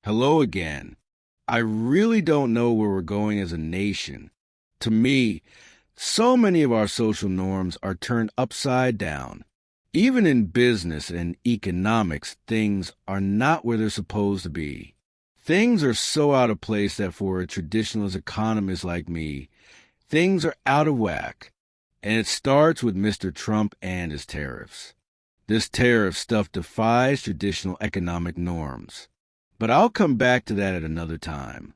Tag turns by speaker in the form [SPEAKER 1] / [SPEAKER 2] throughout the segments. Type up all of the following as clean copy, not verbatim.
[SPEAKER 1] Hello again. I really don't know where we're going as a nation. To me, so many of our social norms are turned upside down. Even in business and economics, things are not where they're supposed to be. Things are so out of place that for a traditionalist economist like me, things are out of whack. And it starts with Mr. Trump and his tariffs. This tariff stuff defies traditional economic norms. But I'll come back to that at another time.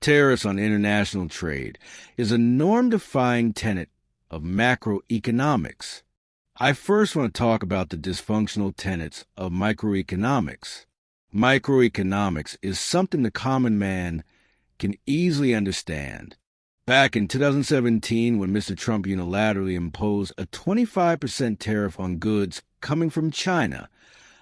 [SPEAKER 1] Tariffs on international trade is a norm-defying tenet of macroeconomics. I first want to talk about the dysfunctional tenets of microeconomics. Microeconomics is something the common man can easily understand. Back in 2017, when Mr. Trump unilaterally imposed a 25% tariff on goods coming from China,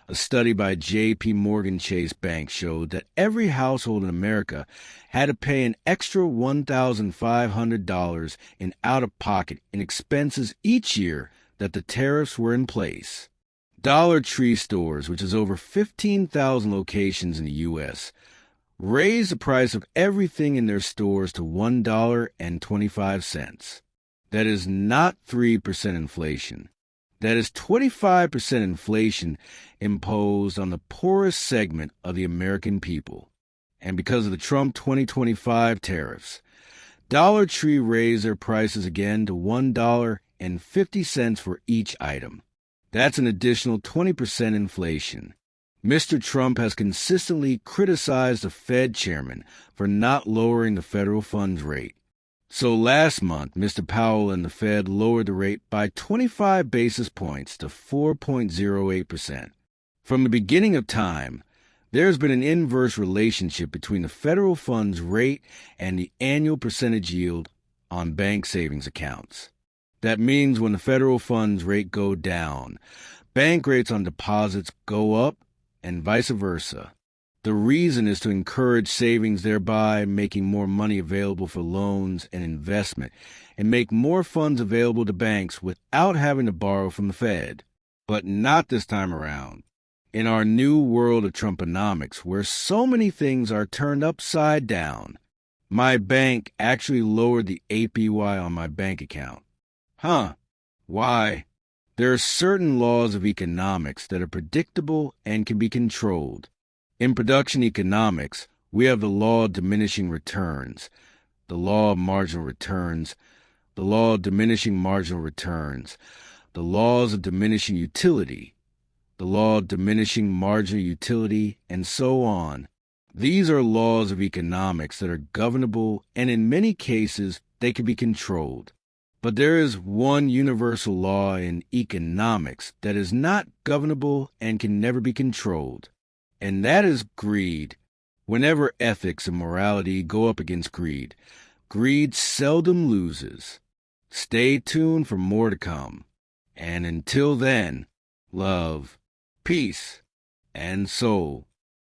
[SPEAKER 1] a study by J.P. Morgan Chase Bank showed that every household in America had to pay an extra $1,500 in out-of-pocket in expenses each year that the tariffs were in place. Dollar Tree stores, which has over 15,000 locations in the U.S., raised the price of everything in their stores to $1.25. That is not 3% inflation. That is 25% inflation imposed on the poorest segment of the American people. And because of the Trump 2025 tariffs, Dollar Tree raised their prices again to $1.50 for each item. That's an additional 20% inflation. Mr. Trump has consistently criticized the Fed chairman for not lowering the federal funds rate. So last month, Mr. Powell and the Fed lowered the rate by 25 basis points to 4.08%. From the beginning of time, there's been an inverse relationship between the federal funds rate and the annual percentage yield on bank savings accounts. That means when the federal funds rate go down, bank rates on deposits go up and vice versa. The reason is to encourage savings, thereby making more money available for loans and investment, and make more funds available to banks without having to borrow from the Fed. But not this time around. In our new world of Trumponomics, where so many things are turned upside down, my bank actually lowered the APY on my bank account. Why? There are certain laws of economics that are predictable and can be controlled. In production economics, we have the law of diminishing returns, the law of marginal returns, the law of diminishing marginal returns, the laws of diminishing utility, the law of diminishing marginal utility, and so on. These are laws of economics that are governable, and in many cases, they can be controlled. But there is one universal law in economics that is not governable and can never be controlled. And that is greed. Whenever ethics and morality go up against greed, greed seldom loses. Stay tuned for more to come. And until then, love, peace, and soul.